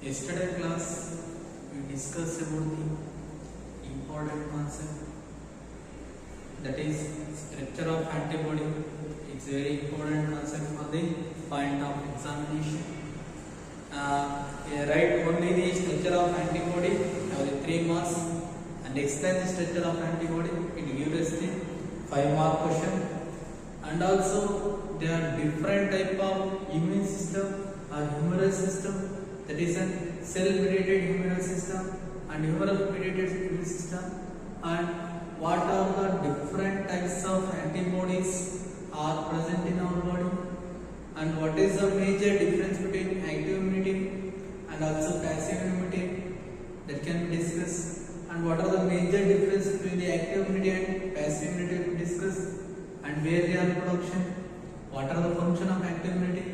Yesterday class we discussed about the important concept, that is structure of antibody. It's very important concept for the point of examination. Write only the structure of antibody, have the 3 marks, and explain the structure of antibody. It gives us the 5-mark question. And also there are different type of immune system or humoral system, that is a cell-mediated humoral system and humoral-mediated immune system, and what are the different types of antibodies are present in our body, and what is the major difference between active immunity and also passive immunity, that can be discussed, and what are the major difference between the active immunity and passive immunity to discuss, and where they are production, what are the function of active immunity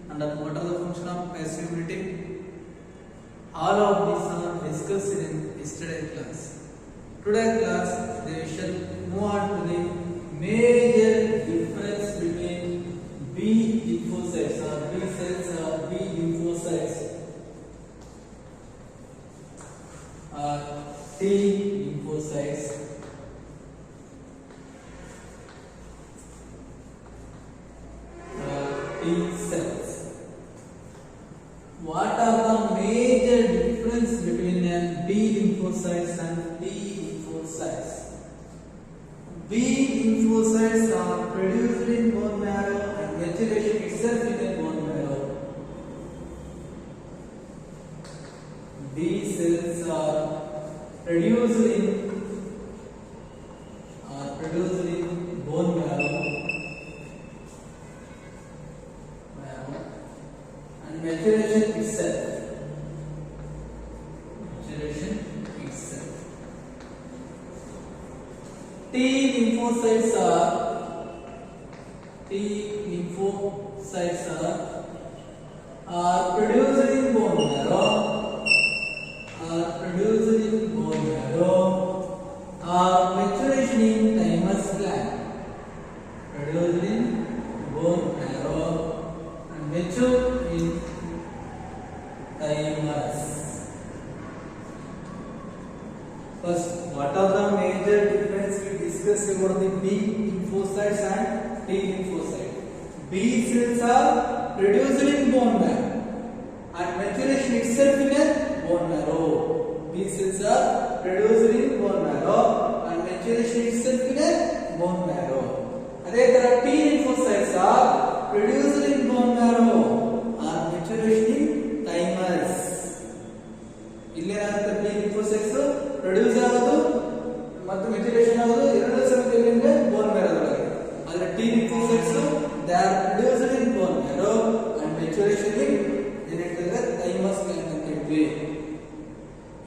and what are the function of passive immunity. All of these are discussed in yesterday's class. Today's class we shall move on to the major difference between B lymphocytes or B cells or B lymphocytes or T lymphocytes or T cells. What are the major difference between B lymphocytes and T lymphocytes? B lymphocytes are produced in bone marrow and maturation itself in a bone marrow. B cells are produced in bone marrow and maturation itself. T lymphocytes are produced in bone marrow, are maturation in thymus gland, produced in bone marrow and mature in thymus. First, what are the major difference we discussed about the B lymphocytes and T lymphocytes? B cells are produced in bone marrow and maturation itself in a bone marrow. B cells are produced in bone marrow and maturation itself in a bone marrow. Adhe T lymphocytes are produced in bone marrow and maturation in thymus. ಇಲ್ಲೇನಾಗುತ್ತೆ B lymphocytes produce ಆಗೋದು ಮತ್ತು maturation ಆಗೋದು ಎರಡು ಸಲ ಎಲ್ಲಿಂದ bone ಮ್ಯಾರೋದೊಳಗೆ. ಆದರೆ T lymphocytes they are produced in bone marrow and maturation in ಏನಂತಂದ್ರೆ thymus gland ಅಂತ ಹೇಳ್ತೀವಿ.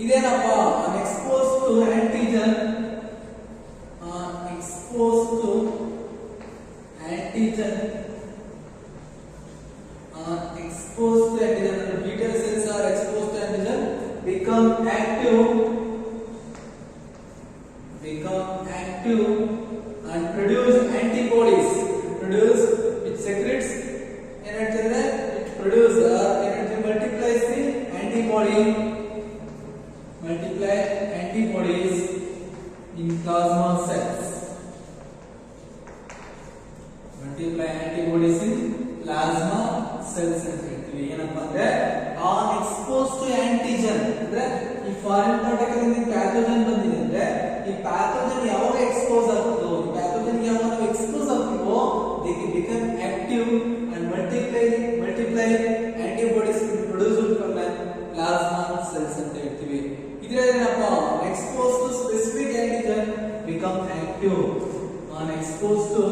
ಇದೇನಪ್ಪ expose to antigen beta cells are exposed to antigen become active and produce antibodies, which secretes energy, which produce energy multiplies the antibodies in plasma cells. Multiply antibodies in plasma cells ಅಂತ ಹೇಳ್ತೀವಿ. ಏನಪ್ಪ ಅಂದ್ರೆ on expose to antigen ಅಂದ್ರೆ ಈ foreign particle pathogen ಬಂದಿದೆ ಅಂದ್ರೆ ಈ pathogen ಯಾವಾಗ ಎಕ್ಸ್ಪೋಸ್ ಆಗ್ತದೋ, ಈ ಪ್ಯಾಥೋಜನ್ ಯಾವಾಗ ಎಕ್ಸ್ಪೋಸ್ ಆಗ್ತಿವೋ they can become active and multiply antibodies produced from plasma cells ಅಂತ ಹೇಳ್ತೀವಿ. ಇದ್ರೇನಪ್ಪ expose to specific antigen become active, on expose to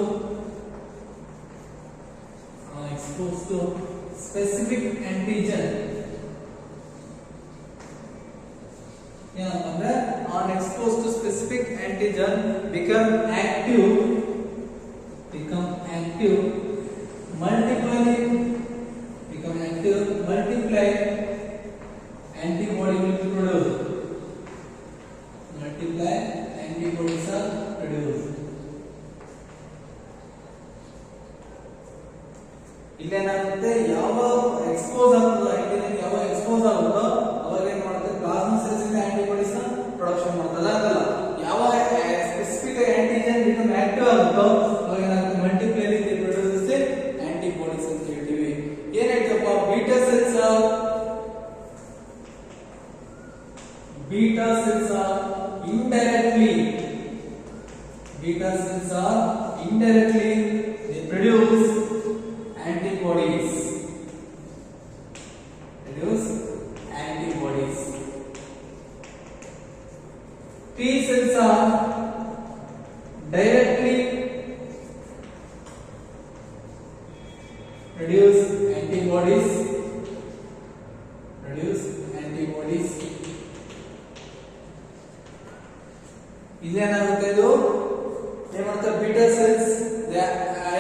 specific antigen. ಅಂದ್ರೆ on exposed to specific antigen become active, multiply antibody will be produced, antibodies are produced. ಇಲ್ಲೇನಾಗುತ್ತೆ ಯಾವ expose ಆಗುತ್ತೋ antigen ಯಾವ expose ಆಗುತ್ತೋ beta cells are indirectly they produce antibodies. T cells are directly produce antibodies. ಇದೇನಾಗುತ್ತೆ ಇದು ಏನು ಮಾಡ್ತಾರೆ beta cells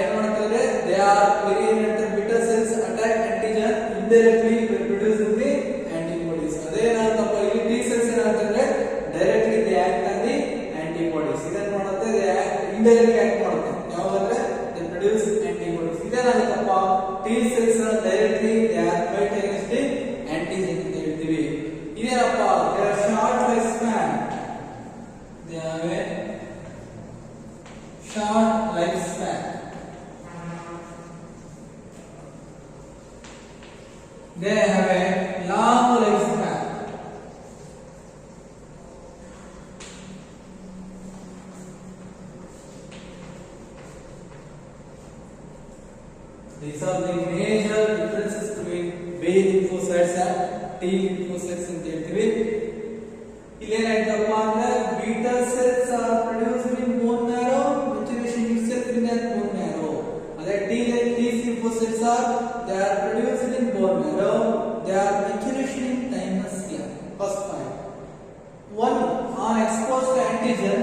ಏನು ಮಾಡ್ತಾರೆ they are very important beta cells attack antigen indirectly producing the antibodies. ಅದೇನಾಗುತ್ತಪ್ಪ ಇಲ್ಲಿ T cells ಏನಾಗುತ್ತೆ directly they act on the antibodies. ಇದನ್ನ ಮಾಡುತ್ತೆ they act indirectly act ಮಾಡುತ್ತೆ ಯಾವಾಗಂದ್ರೆ they produce antibodies. ಇದೇನಾಗುತ್ತಪ್ಪ T cells directly they are fight against the antigen ಅಂತ ಹೇಳ್ತೀವಿ. ಇದೇನಪ್ಪ they are short lifespan. They have a short lifespan. They have a long lifespan. These are the major differences between B lymphocytes and T lymphocytes ಅಂತ ಹೇಳ್ತೀವಿ. ಇಲ್ಲೇನಾಯ್ತಪ್ಪ ಅಂದ್ರೆ beta cells are produced in bone marrow, maturation itself in that bone marrow. Other T lymphocytes are they are produced in bone marrow, they are maturation in thymus gland. First point. One on exposed to antigen,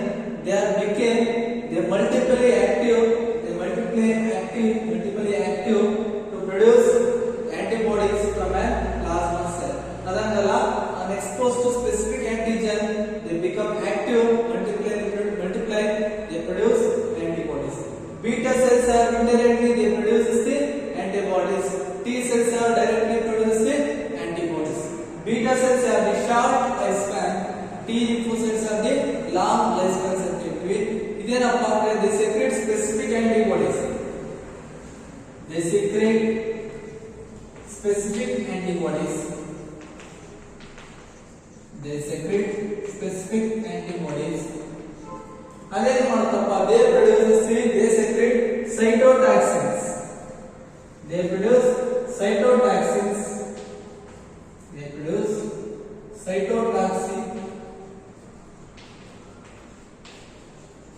they multiply active to produce antibodies from a plasma cell. Adangala on exposed to specific antigen, they become active, multiply, they produce antibodies. Beta cells are indirectly they produce the antibodies. T cells are directly produce the antibodies. Beta cells are the short lifespan. T lymphocytes are the long lifespan. ಇದೇನಪ್ಪ ಅಂದ್ರೆ they secrete specific antibodies. They secrete specific antibodies. ಅದೇನು ಮಾಡುತ್ತಪ್ಪ they secrete cytotoxins. They produce cytotoxin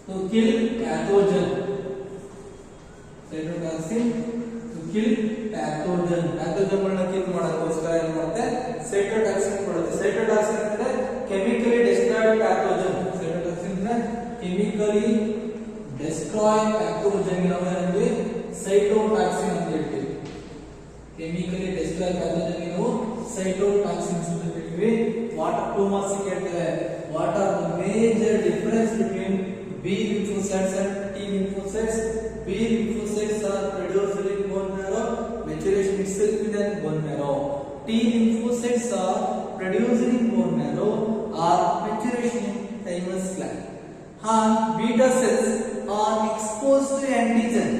to kill pathogen. Cytotoxin to kill pathogen. Pathogenಗಳನ್ನ kill ಮಾಡೋದಕ್ಕೋಸ್ಕರ ಏನು ಮಾಡುತ್ತೆ cytotoxin ಕೊಡುತ್ತೆ. Cytotoxin ಅಂದ್ರೆ chemically destroyed pathogen. Cytotoxin ಅಂದ್ರೆ chemically destroy pathogen ನಾವು ಏನಂದ್ರೆ cytotoxin ಅಂತ ಹೇಳ್ತೀವಿ. chemically destroy pathogen ನಾವು cytotoxins ಅಂತ ಹೇಳ್ತೀವಿ. what two marks ಕೇಳ್ತಾರೆ what are the major difference between B lymphocytes and T lymphocytes? B lymphocytes are produced in bone marrow, maturation itself in the bone marrow. T lymphocytes are produced in bone marrow or maturation in thymus gland. And beta cells are exposed to antigen.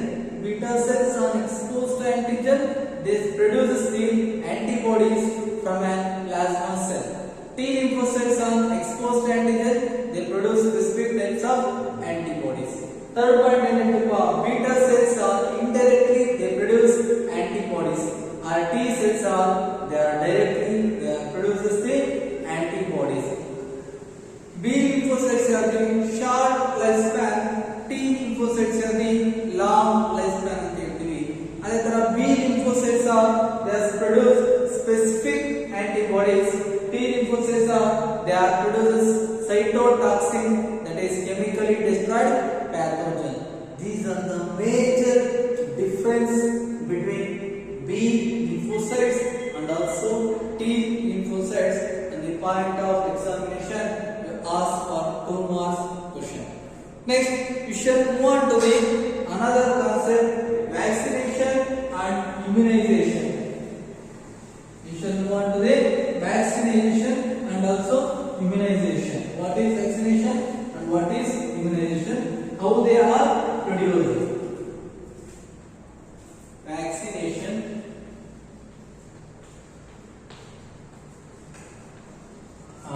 They produce the antibodies from a plasma cell. T lymphocytes are exposed to antigen. They produce specific types of antibodies. Third point ಏನಂತಪ್ಪ beta cells are indirectly they produce antibodies. Our T cells are directly produces the antibodies. B lymphocytes are the short lifespan, T lymphocytes are the long lifespan ಅಂತ ಹೇಳ್ತೀವಿ. ಅದೇ ತರ B lymphocytes are they produce specific antibodies. T lymphocytes are they are produces cytotoxin that is chemically destroyed pathogen. These are the major difference between B lymphocytes and also T lymphocytes. And the point of examination you ask for 2 marks question. Next, we shall move on to the another concept, vaccination and immunization. We shall move on to the vaccination and also immunization. What is vaccination and what is immunization? How they are produced? Vaccination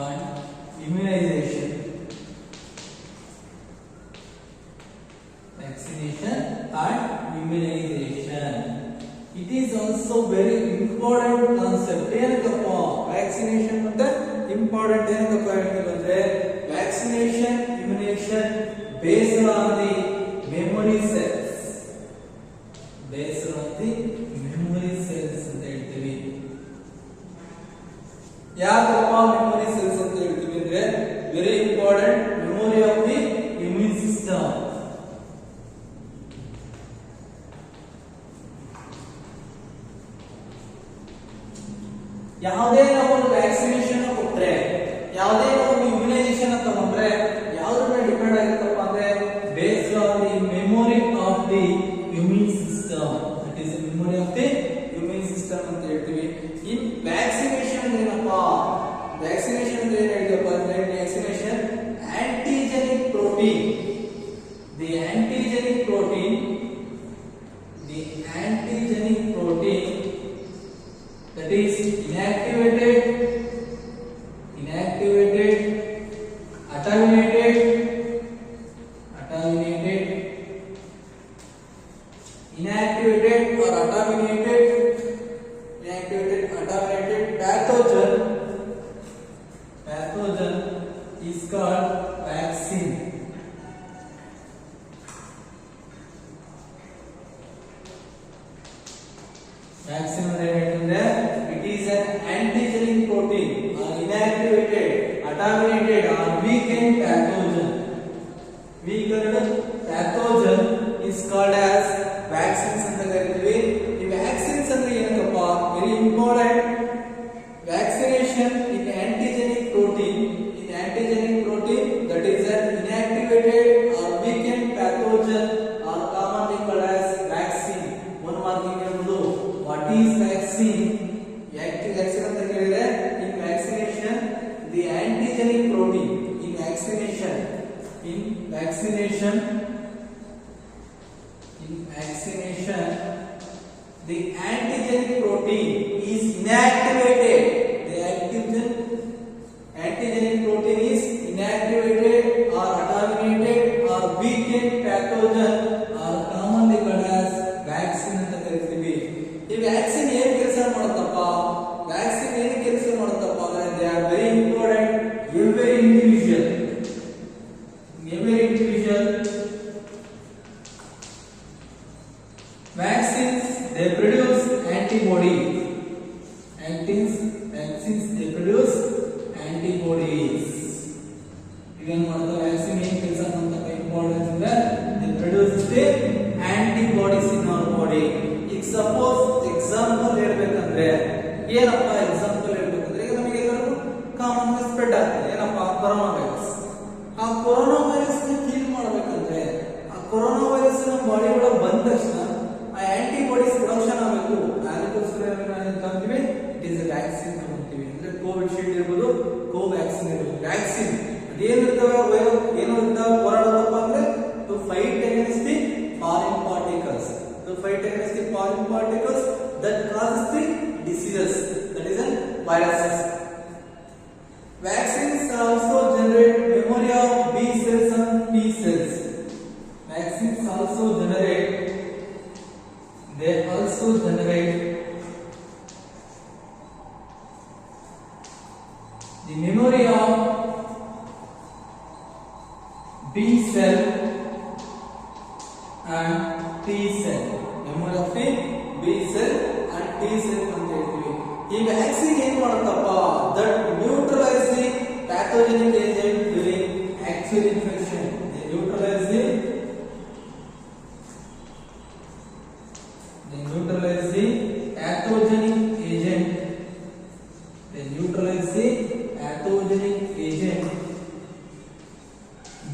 and immunization. Vaccination and immunization. It is also very important concept. ಏನಕ್ಕಪ್ಪ vaccination ಮತ್ತೆ important ಏನಕ್ಕಪ್ಪ ಹೇಳ್ತೀವಂದ್ರೆ vaccination immunization based on the memory cells. Based on the memory cells ಅಂತ ಹೇಳ್ತೀವಿ. ಯಾಕಪ್ಪ memory cells ಅಂತ ಹೇಳ್ತೀವಿ ಅಂದ್ರೆ very important memory of the immune system. ಯಾವುದೇ ನಾವು ಒಂದು ವ್ಯಾಕ್ಸಿನೇಷನ್ ಕೊಟ್ರೆ ಯಾವುದೇ ನಾವು ಇಮ್ಯುನೈಸೇಷನ್ ತಗೊಂಡ್ರೆ ಯಾವುದನ್ನ ಡಿಪೆಂಡ್ ಆಗಿರುತ್ತಪ್ಪ ಅಂದ್ರೆ based on the memory of the immune system. That is memory of the immune system ಅಂತ ಹೇಳ್ತೀವಿ. ಈ ವ್ಯಾಕ್ಸಿನೇಷನ್ ಏನಪ್ಪಾ ವ್ಯಾಕ್ಸಿನೇಷನ್ ಅಂದ್ರೆ ಏನು ಹೇಳ್ತೀವಪ್ಪ ಅಂದ್ರೆ vaccination antigenic protein the antigenic protein that is inactivated, attenuated, inactivated or attenuated pathogen is called vaccine. Vaccine ಅಂದ್ರೆ it is an antigenic protein or inactivated, attenuated or weakened pathogen. Weakened pathogen is called as vaccines ಅಂತ ಕರೀತೀವಿ. ಈ vaccines ಅಂದ್ರೆ ಏನಕ್ಕಪ್ಪ very important. Vaccination in antigenic protein that is an inactivated or weakened pathogen or commonly called as vaccine. One marking ಇರುವುದು what is vaccine? Vaccine ಅಂತ ಕೇಳಿದ್ರೆ in vaccination the antigenic protein in vaccination the antigenic protein is inactivated. The antigenic protein is inactivated or attenuated or weakened pathogen or commonly called as vaccine ಅಂತ ಕರೀತೀವಿ. ಈ vaccine ಏನು ಕೆಲಸ ಮಾಡುತ್ತಪ್ಪ vaccine ಏನು ಕೆಲಸ ಮಾಡುತ್ತಪ್ಪ ಅಂದ್ರೆ they are very important. Every individual vaccines they produce antibody. Vaccines they produce antibodies. Even ಮಾಡುತ್ತೆ vaccine ಏನು ಕೆಲಸ ಮಾಡುತ್ತಪ್ಪ ಇಂಪಾರ್ಟೆನ್ಸ್ ಅಂದ್ರೆ they produce the antibodies in our body. ಈಗ ಸಪೋಸ್ ಎಕ್ಸಾಂಪಲ್ ಹೇಳ್ಬೇಕಂದ್ರೆ ಏನಪ್ಪ ಎಕ್ಸಾಂಪಲ್ ಹೇಳ್ಬೇಕಂದ್ರೆ ಈಗ ನಮಗೆ ಎಲ್ಲರಿಗೂ ಕಾಮನ್ ಸ್ಪ್ರೆಡ್ ಆಗ್ತದೆ ಏನಪ್ಪ ಕೊರೋನಾ ವೈರಸ್. ಆ ಕೊರೋನಾ ವೈರಸ್ ನ ಕ್ಲೀನ್ ಮಾಡಬೇಕಂದ್ರೆ ಆ ಕೊರೋನಾ ವೈರಸ್ ನಮ್ಮ ಬಾಡಿ ಒಳಗೆ ಬಂದ ತಕ್ಷಣ ಆ ಆಂಟಿಬಾಡೀಸ್ ಪ್ರೊಡಕ್ಷನ್ ಆಗಬೇಕು. ಅದಕ್ಕೋಸ್ಕರ ಅಂತೀವಿ ಇಟ್ ಇಸ್ ವ್ಯಾಕ್ಸಿನ್ ತಗೊಂತೀವಿ. ಅಂದ್ರೆ ಕೋವಿಡ್ ಶೀಲ್ಡ್ ಇರ್ಬೋದು, ಕೋವ್ಯಾಕ್ಸಿನ್ ಇರ್ಬೋದು. ವ್ಯಾಕ್ಸಿನ್ ಅದೇನಿರ್ತವೆ ಏನು ಹೋರಾಡೋದಪ್ಪ ಅಂದ್ರೆ to fight against the foreign particles that causes the diseases, that is viruses. Vaccines also generate memory of B cells and T cells. Vaccines also generate the memory of B cell and T cell. Memory of the B cell and T cell ಅಂತ ಹೇಳ್ತೀವಿ. ಈ vaccine ಏನು ಮಾಡುತ್ತಪ್ಪ that neutralize the pathogenic agent during actual infection. They neutralize the pathogenic agent.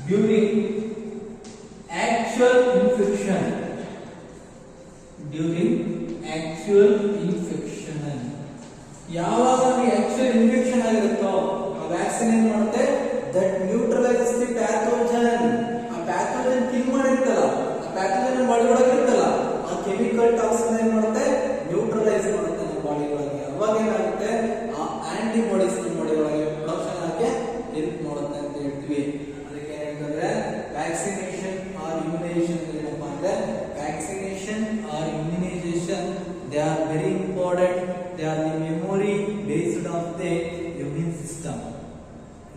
During actual infection. ಯಾವಾಗ actual infection ಆಗಿರುತ್ತೋ ಆ vaccine ಏನ್ ಮಾಡುತ್ತೆ that ನ್ಯೂಟ್ರಲೈಸಸ್ the pathogen. ಆ pathogen kill ಮಾಡಿರ್ತಲ್ಲ, ಆ ಪ್ಯಾಥೋಜನ್ ಬಾಡಿ ಒಳಗೆ ಇರ್ತಲ್ಲ, ಆ ಕೆಮಿಕಲ್ ಟಾಕ್ಸಿನ್ ಏನ್ ಮಾಡುತ್ತೆ ನ್ಯೂಟ್ರಲೈಸ್ ಮಾಡುತ್ತೆ ನಮ್ಮ ಬಾಡಿ ಒಳಗೆ. ಅವಾಗ ಏನಾಗುತ್ತೆ ಆ ಆಂಟಿಬಾಡೀಸ್ ನಮ್ಮ ಬಾಡಿ ಒಳಗೆ ಪ್ರೊಡಕ್ಷನ್ ಆಗಕ್ಕೆ help system.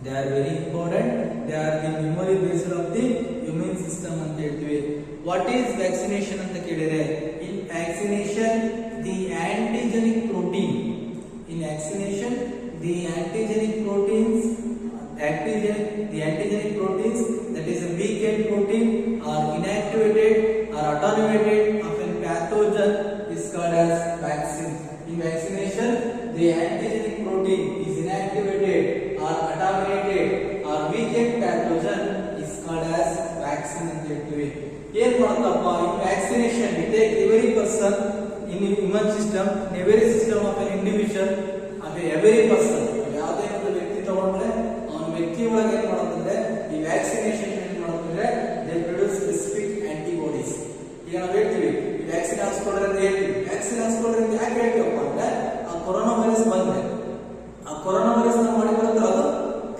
They are very important. They are the memory based of the immune system ಅಂತ ಹೇಳ್ತೀವಿ. What is vaccination ಅಂತ ಕೇಳಿದ್ರೆ, in vaccination the antigenic protein, in vaccination the antigenic proteins that is a weakened protein are inactivated or attenuated of a pathogen is called as vaccine. In vaccination the antigenic protein is inactivated or attenuated or weakened pathogen is called as vaccine ಅಂತ ಹೇಳ್ತೀವಿ. ಏನ್ ಮಾಡುತ್ತಪ್ಪ in vaccination we take every person in immune system, every system of an individual, every person ಯಾವುದೇ ಒಂದು ವ್ಯಕ್ತಿ ತಗೊಂಡ್ರೆ ಅವನ ವ್ಯಕ್ತಿ ಒಳಗೆ ಏನ್ ಮಾಡುತ್ತಂದ್ರೆ ಈ ವ್ಯಾಕ್ಸಿನೇಷನ್ ಏನ್ ಮಾಡುತ್ತಂದ್ರೆ they produce specific antibodies. ಈಗ ನಾವು ಹೇಳ್ತೀವಿ ಈ ವ್ಯಾಕ್ಸಿನ್ ಹಾಕ್ಸ್ಕೊಂಡ್ರೆ ಅಂತ ಹೇಳ್ತೀವಿ. ವ್ಯಾಕ್ಸಿನ್ ಹಾಕ್ಸ್ಕೊಂಡ್ರೆ ಅಂತ ಯಾಕೆ ಹೇಳ್ತೀವಪ್ಪ ಅಂದ್ರೆ ಆ ಕೊರೋನಾ ವೈರಸ್ ಬಂದ್ರೆ ಆ ಕೊರೋನಾ ವೈರಸ್ ನಮ್ಮ ಬಾಡಿ ಬರುತ್ತೆ, ಅದು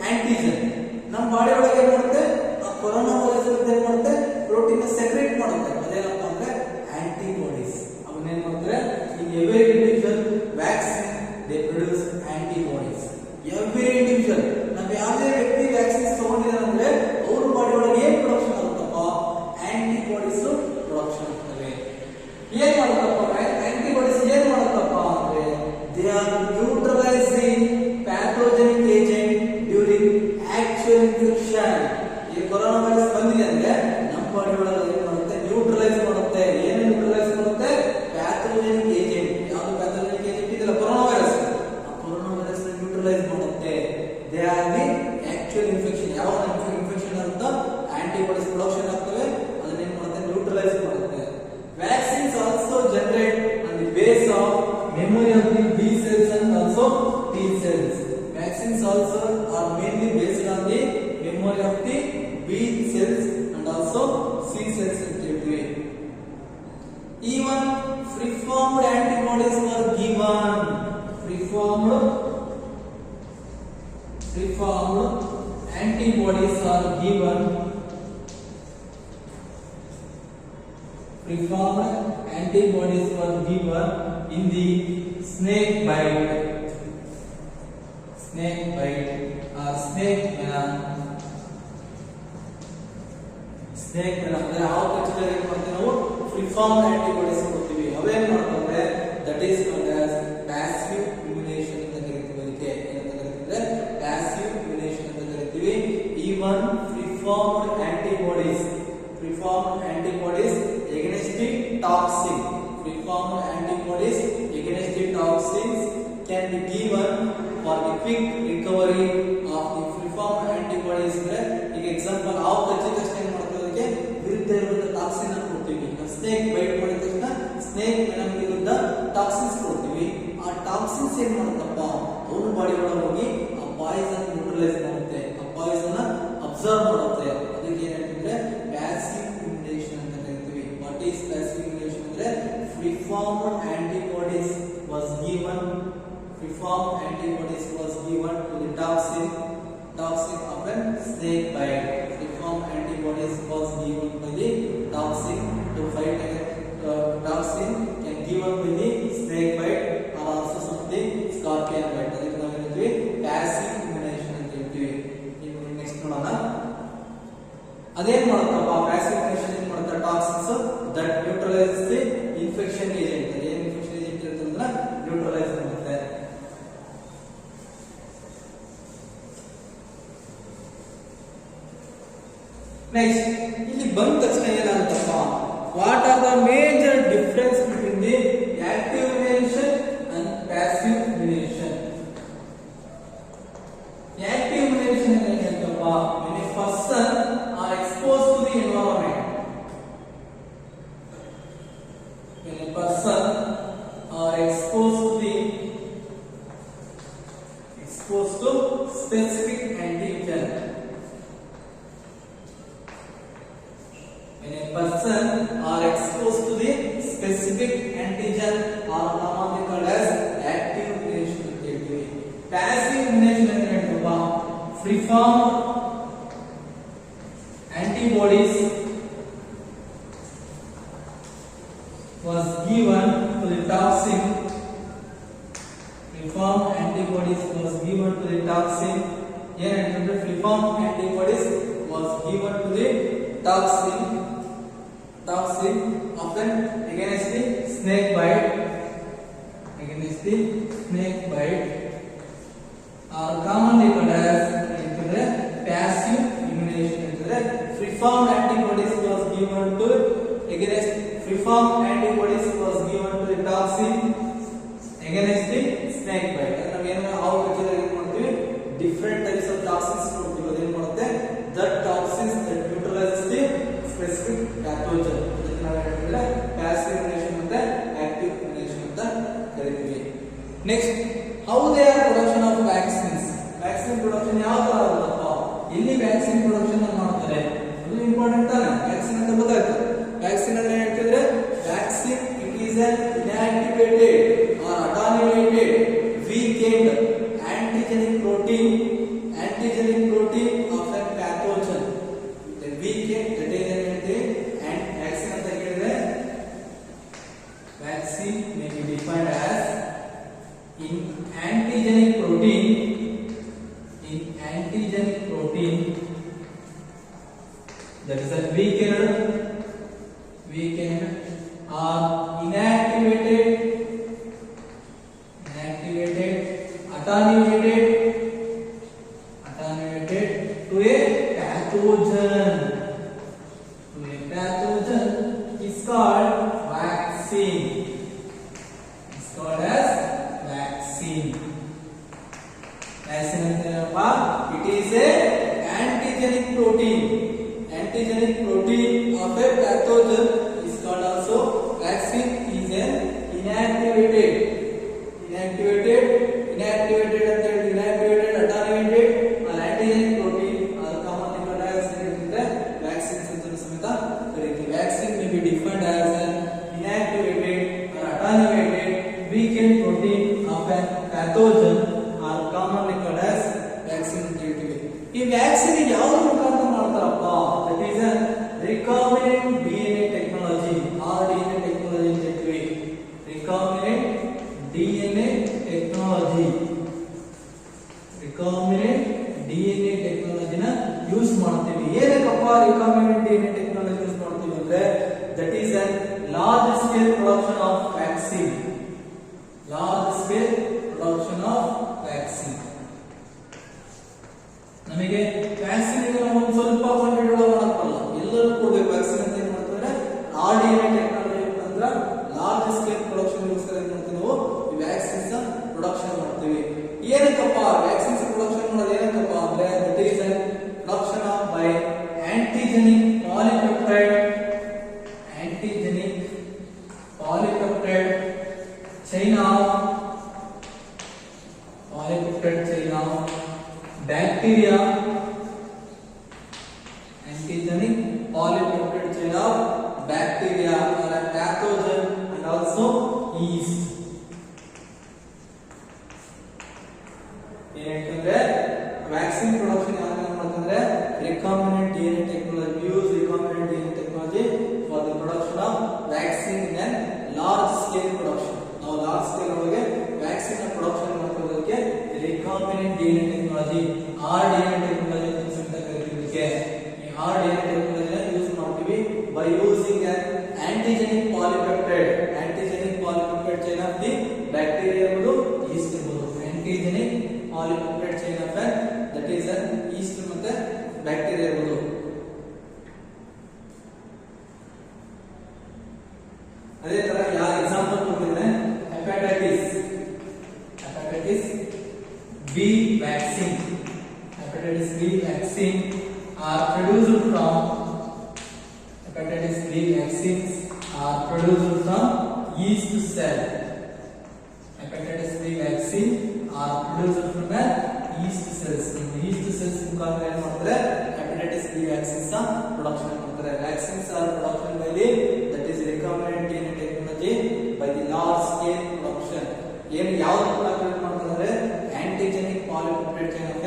ಆಂಟಿಜನ್. ನಮ್ಮ ಬಾಡಿ ಒಳಗೆ ಏನ್ ಮಾಡುತ್ತೆ, ಆ ಕೊರೋನಾ ವೈರಸ್ ಏನ್ ಮಾಡುತ್ತೆ, ಪ್ರೋಟೀನ್ ಸೆಕ್ರೇಟ್ ಮಾಡುತ್ತೆ. ಅದೇನಪ್ಪ ಅಂದ್ರೆ ಆಂಟಿಬಾಡೀಸ್. ಅವನ್ನೇನ್ ಮಾಡ್ತಾರೆ, in every individual vaccine they produce antibodies. Every individual, ನಾವು ಯಾವುದೇ ವ್ಯಕ್ತಿ ವ್ಯಾಕ್ಸಿನ್ ತಗೊಂಡಿದ್ದಾರೆ ಅಂದ್ರೆ ಅವ್ರ ಬಾಡಿ ಒಳಗೆ ಏನ್ ಪ್ರೊಡಕ್ಷನ್ ಆಗುತ್ತಪ್ಪ, ಆಂಟಿಬಾಡೀಸ್ ಪ್ರೊಡಕ್ಷನ್ ಆಗ್ತವೆ. ಏನ್ ಮಾಡುತ್ತಪ್ಪ ಆಂಟಿಬಾಡೀಸ್, ಏನ್ ಮಾಡುತ್ತಪ್ಪ ಅಂದ್ರೆ they are neutralizing pathogenic agent during actual infection. ಈ ಕೊರೋನಾ ವೈರಸ್ ಬಂದಿದೆ ಅಂದ್ರೆ ನಮ್ಮ ಬಾಡಿ ಒಳಗೆ ಏನ್ ಮಾಡುತ್ತೆ, ನ್ಯೂಟ್ರಲೈಸ್ ಮಾಡುತ್ತೆ. ಏನು ನ್ಯೂಟ್ರಲೈಸ್ ಮಾಡುತ್ತೆ, ಪ್ಯಾಥೋಜೆನಿಕ್ ಏಜೆಂಟ್. ಯಾವುದು ಪ್ಯಾಥೋಜೆನಿಕ್ ಏಜೆಂಟ್ ಇದೆಯಲ್ಲ ಕೊರೋನಾ ವೈರಸ್, ಆ ಕೊರೋನಾ ವೈರಸ್ ನ್ಯೂಟ್ರಲೈಸ್ ಮಾಡುತ್ತೆ. They are the actual infection. ಯಾವ ಇನ್ಫೆಕ್ಷನ್ ಅಂತ ಆಂಟಿಬಾಡೀಸ್ ಪ್ರೊಡಕ್ಷನ್ ಆಗ್ತವೆ, ಅದನ್ನ ಏನ್ ಮಾಡುತ್ತೆ, ನ್ಯೂಟ್ರಲೈಸ್ ಮಾಡುತ್ತೆ. Vaccines also generate on the base of memory of the B cells and also T cells. Vaccines also are mainly based on the memory of the B cells and also C cells ಅಂತ ಹೇಳ್ತೀವಿ. Even preformed antibodies are given. Preformed antibodies are given. Preformed antibodies were given in the snake bite or snake venom. Snake venom ಅಂದ್ರೆ ಹಾವು ಕಚ್ಚಿದಾಗ ಏನ್ ಮಾಡ್ತೀವಿ ನಾವು, preformed antibodies ಕೊಡ್ತೀವಿ. ಅವೇನ್ ಮಾಡ್ತಾರೆ, that is called as passive immunization ಅಂತ ಕರೀತೀವಿ. ಅದಕ್ಕೆ ಏನಂತ ಕರೀತೀವಿ, passive immunization ಅಂತ ಕರೀತೀವಿ. Even preformed antibodies against the toxin, preformed antibodies against the toxins can be given for the quick recovery of the preformed antibodies. ಈಗ ಎಕ್ಸಾಂಪಲ್ ಹಾವು ಕಚ್ಚಿದ ತಕ್ಷಣ ಏನ್ ಮಾಡ್ತೀವಿ, ಅದಕ್ಕೆ ವಿರುದ್ಧ ಇರುವಂತ ಟಾಕ್ಸಿನ್ ಅನ್ನು ಕೊಡ್ತೀವಿ. ಸ್ನೇಕ್ ಬೈಟ್ ಮಾಡಿದ ತಕ್ಷಣ ಸ್ನೇಕ್ ವೆನಮ್ ವಿರುದ್ಧ ಟಾಕ್ಸಿನ್ಸ್ ಕೊಡ್ತೀವಿ. ಆ ಟಾಕ್ಸಿನ್ಸ್ ಏನ್ ಮಾಡುತ್ತಪ್ಪ, ಅವನ ಬಾಡಿ ಒಳಗೆ ಹೋಗಿ ಆ ಪಾಯ್ಸನ್ ನ್ಯೂಟ್ರಲೈಸ್ ಮಾಡುತ್ತೆ, ಆ ಪಾಯ್ಸನ್ ಅಬ್ಸರ್ವ್ ಮಾಡುತ್ತೆ. ಅದಕ್ಕೆ ಏನ್ ಹೇಳ್ತಿದ್ರೆ ಪ್ಯಾಸಿವ್ ಇಮ್ಯುನೇಷನ್ ಅಂತ ಕರೀತೀವಿ. ವಾಟ್ ಈಸ್ ಪ್ಯಾಸಿವ್ ಇಮ್ಯುನೇಷನ್ ಅಂದ್ರೆ preformed antibodies was given to the toxin of a snake bite. Preformed antibodies was given by the toxin to fight against toxin can given by the snake bite or also something scorpion bite. ಅದಕ್ಕೆ ನಾವು ಹೇಳ್ತೀವಿ passive immunization ಅಂತ ಹೇಳ್ತೀವಿ. ಈಗ next ನೋಡೋಣ, ಅದೇನ್ ಮಾಡುತ್ತಪ್ಪ passive immunization ಏನ್ ಮಾಡುತ್ತೆ, toxins that neutralizes the infection agent. ಏನು infection agent ಇರುತ್ತಂದ್ರೆ ನ್ಯೂಟ್ರಲೈಸ್ ಮಾಡುತ್ತೆ. ನೆಕ್ಸ್ಟ್ ಇಲ್ಲಿ ಬಂದ ತಕ್ಷಣ ಏನಾಗುತ್ತಪ್ಪ, what are the major difference between the active immunization and passive immunization. Active immunization ಏನಂತಪ್ಪ, when a person are exposed to the environment, when a person are exposed to specific antigen, when a person are exposed to the specific antigen or commonly called as active immunization. Passive immunization ಏನಂತಪ್ಪ, preformed antibodies was given to the toxin. Preformed antibodies was given given to the toxin. ಏನಂತಂದ್ರೆ Fliform antibodies was given to the toxin often against the snake bite are commonly called as passive immunization. Fliform antibodies was given to the toxin against the snake bite. Different types of toxins that toxins that neutralizes the specific pathogen. Passive immunization and active immunization ಅಂತ ಕರೀತೀವಿ. Next, how they are production of vaccines. Vaccine production ಯಾವ ತರ ಆಗುತ್ತಪ್ಪ? ಇಲ್ಲಿ vaccine production ಅನ್ನು ಮಾಡ್ತಾರೆ. ಇದು important ತಾನೆ? Vaccine ಅಂತ ಗೊತ್ತಾಯ್ತು. Vaccine ಅಂದ್ರೆ ಹೇಳ್ತಿದ್ರೆ vaccine it is an inactivated or attenuated weakened antigenic protein of a pathogen. The weakened that is and vaccine ಅಂತ ಹೇಳಿದ್ರೆ vaccine may be defined as in antigenic protein that is a weakened or inactivated attenuated to a pathogen is called vaccine. It's called as vaccine. Vaccine it is a antigenic protein of a pathogen is called also vaccine. Is an inactivated attenuated or antigenic protein are commonly called as vaccines ಅಂತ ಸಮೇತ ಕರೀತೀವಿ. Vaccine may be defined as an inactivated or attenuated weakened protein of a pathogen are commonly called as vaccine ಅಂತ ಹೇಳ್ತೀವಿ. ಈ vaccine ಯಾವುದು ಮುಖಾಂತರ ಮಾಡ್ತಾರಪ್ಪ? That is a recombinant DNA technology or DNA technology ಅಂತ ಹೇಳ್ತೀವಿ. recombinant DNA technology ನ use ಮಾಡ್ತೀವಿ. ಏನಕ್ಕಪ್ಪ recombinant DNA technology ಯೂಸ್ ಮಾಡ್ತೀವಿ ಅಂದ್ರೆ that is a large scale production of vaccine. ನಮಗೆ ವ್ಯಾಕ್ಸಿನ್ ಒಂದು ಸ್ವಲ್ಪ ಕಂಡುಹಿಡಿಯೋ ಮಾಡಕ್ಕಲ್ಲ, ಎಲ್ಲರೂ ಕೊಡಬೇಕು. ವ್ಯಾಕ್ಸಿನ್ ಅಂತ ಏನ್ ಮಾಡ್ತಾರೆ? RDNA ಟೆಕ್ನಾಲಜಿ ಅಂದ್ರೆ ಲಾರ್ಜ್ ಸ್ಕೇಲ್ ಪ್ರೊಡಕ್ಷನ್ ಗೋಸ್ಕರ ಏನ್ ಮಾಡ್ತೀವಿ ನಾವು ಈ ವ್ಯಾಕ್ಸಿನ್ಸ್ ಪ್ರೊಡಕ್ಷನ್ ಮಾಡ್ತೀವಿ. ಏನಕ್ಕಪ್ಪ ವ್ಯಾಕ್ಸಿನ್ಸ್ ಪ್ರೊಡಕ್ಷನ್ ಮಾಡೋದು? ಏನಕ್ಕಪ್ಪ ಅಂದ್ರೆ that is a production of by antigenic polypeptide chain of bacteria, antigenic polypeptide chain of bacteria or a pathogen and also yeast. ಏನಂತಂದ್ರೆ ವ್ಯಾಕ್ಸಿನ್ ಪ್ರೊಡಕ್ಷನ್ ಯಾರು ಮಾಡ್ತಾರೆ? recombinant DNA technology. Use recombinant DNA technology for the production of vaccine in a large scale production. ನಾವು large scale ಒಳಗೆ vaccine production ಮಾಡ್ಕೊಳ್ಳೋದಕ್ಕೆ recombinant DNA technology RDNA technology ಅಂತ ಕರೀತೀವಿ. ಈ RDNA technology use ಮಾಡ್ತೀವಿ by using an antigenic polypeptide chain of the bacteria ಇರ್ಬೋದು, yeast ಇರ್ಬೋದು. antigenic polypeptide chain of that is a yeast ಮತ್ತೆ ಬ್ಯಾಕ್ಟೀರಿಯಾ ಇರ್ಬೋದು. ಅದೇ ತರ ಯಾವ ಎಕ್ಸಾಂಪಲ್ ಕೊಟ್ಟಿದ್ರೆ hepatitis B vaccine. Hepatitis B vaccine are produced from yeast cell. Hepatitis B vaccine are produced from yeast cells. Yeast cells ಮುಖಾಂತರ ಏನು ಮಾಡ್ತಾರೆ? hepatitis B vaccines production ಮಾಡ್ತಾರೆ. Vaccines are production by the that is recombinant DNA technology by the large scale production. ಏನು ಯಾವುದು ಮುಖಾಂತರ ಮಾಡ್ತಾರೆ? antigenic polypeptide chain of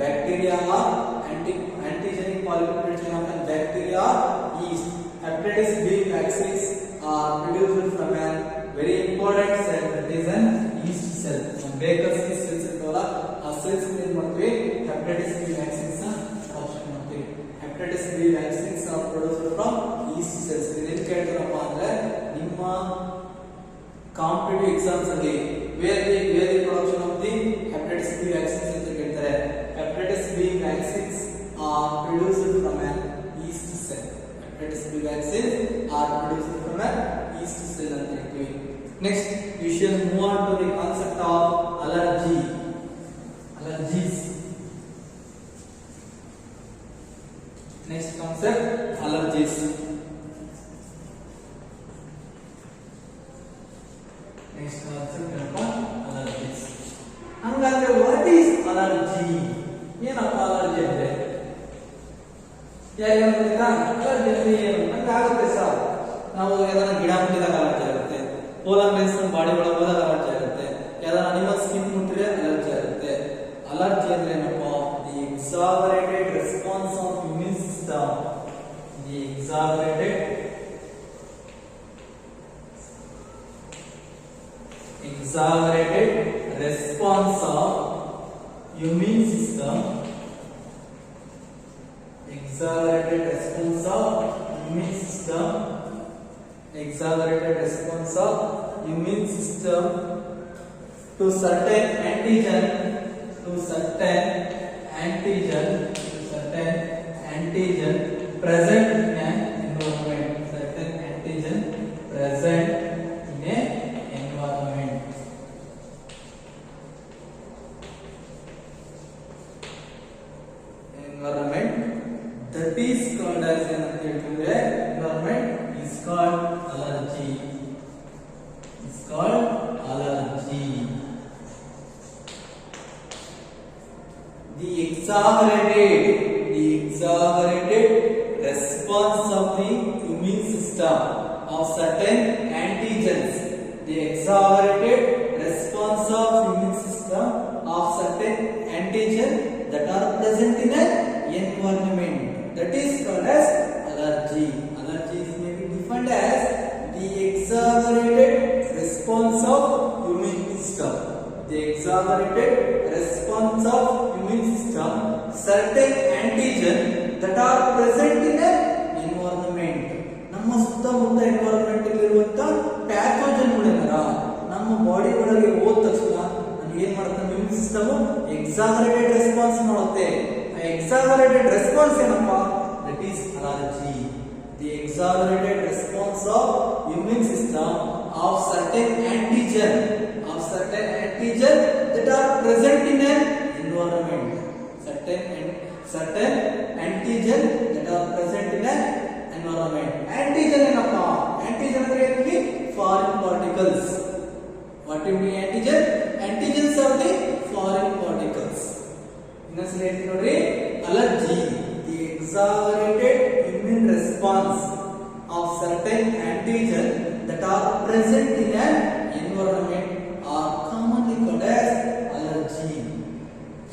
bacteria or antigenic polypeptide chain of bacteria or yeast. Hepatitis B vaccines are produced from a very important cell that is an yeast cell. Baker's yeast cells ಇರ್ತವಲ್ಲ ಆ cells ಏನು ಮಾಡ್ತೀವಿ hepatitis B vaccines production ಮಾಡ್ತೀವಿ. hepatitis B vaccines are produced from yeast cells. ಇದನ್ನು ಕೇಳ್ತಾರಪ್ಪ ಅಂದ್ರೆ ನಿಮ್ಮ competitive exams ಅಲ್ಲಿ where the production of the hepatitis B vaccines ಅಂತ ಕೇಳ್ತಾರೆ. hepatitis B vaccines are produced from an yeast cell. hepatitis B vaccines are produced from an yeast cell ಅಂತ ಹೇಳ್ತೀವಿ. Next, we shall move on to the concept of allergies. Next concept, allergies. Next concept allergies. ಹಂಗಾದ್ರೆ what is allergy? ಏನಪ್ಪ allergy ಅಂದ್ರೆ? ಯಾರಿಗಾದ್ರೂ ಗೊತ್ತಾ? Allergy ಅಂದ್ರೆ ಏನು? ನಂಗಾಗುತ್ತೆ sir. ನಾವು ಯಾವ್ದಾರ ಗಿಡ ಮುಟ್ಟಿದಾಗ ಅಲರ್ಜಿ ಆಗುತ್ತೆ. ಪೋಲಾರ್ ಬೇರ್ಸ್ ಬಾಡಿ ಒಳಗೆ ಹೋದಾಗ ಅಲರ್ಜಿ ಆಗುತ್ತೆ. ಯಾವ್ದಾರ ಅನಿಮಲ್ ಸ್ಕಿನ್ ಮುಟ್ಟಿದ್ರೆ ಅಲರ್ಜಿ ಆಗುತ್ತೆ. ಅಲರ್ಜಿ ಅಂದ್ರೆ ಏನಪ್ಪ? The exaggerated response of immune system. ದಿ exaggerated response of immune system. Exaggerated response of immune system. Exaggerated response of immune system to certain antigen present in an environment. Certain antigen present in a environment. That is called as environment is called allergy. It's called allergy. The exaggerated response of the immune system of certain antigens. The exaggerated response of immune system of certain antigen that are present in an environment. That is called as allergy. Allergy is maybe defined as the exaggerated response of immune system. The exaggerated response of immune system certain antigen that are present in an environment. ನಮ್ಮ ಸುತ್ತಮುತ್ತ environment ಇರುವಂತ ಪ್ಯಾಥೋಜನ್ಗಳನ್ನ ನಮ್ಮ body ಒಳಗೆ ಹೋದ ತಕ್ಷಣ ನಮಗೆ ಏನ್ ಮಾಡುತ್ತೆ ಇಮ್ಯೂನ್ ಸಿಸ್ಟಮ್ ಎಕ್ಸಾಗರೇಟೆಡ್ ರೆಸ್ಪಾನ್ಸ್ ಮಾಡುತ್ತೆ. ಆ ಎಕ್ಸಾಗರೇಟೆಡ್ ರೆಸ್ಪಾನ್ಸ್ ಏನಪ್ಪ? That is allergy. The exaggerated response of immune system of certain antigen that are present in an environment. Certain antigen that are present in an environment. Antigen ಏನಪ್ಪ? Antigen ಅಂದ್ರೆ ಏನು? Foreign particles. What do you mean antigen? Antigens are the foreign particles. ಇನ್ನೊಂದ್ಸಲ ಹೇಳ್ತೀನಿ ನೋಡ್ರಿ. Allergy, the exaggerated immune response of certain antigen that are present in an environment are commonly called as allergy.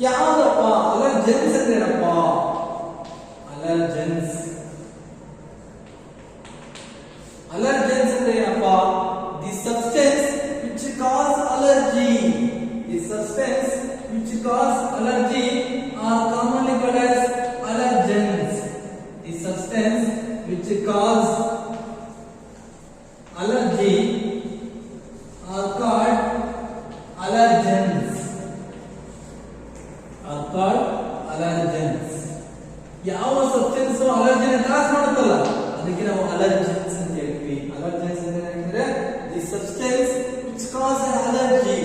ಯಾವ್ದಪ್ಪ allergens ಅಂದ್ರೆ ಏನಪ್ಪ? Allergens ಅಂದ್ರೆ ಏನಪ್ಪ? The substance which cause allergy. The substance which cause allergy are commonly called as allergens. The substance which cause allergy are called allergens. ಯಾವ substance ಅಲರ್ಜಿನ ಕಾಸ್ ಮಾಡುತ್ತಲ್ಲ ಅದಕ್ಕೆ ನಾವು allergens ಅಂತ ಹೇಳ್ತೀವಿ. ಅಲರ್ಜೆನ್ಸ್ ಅಂದ್ರೆ the substance which cause an allergy.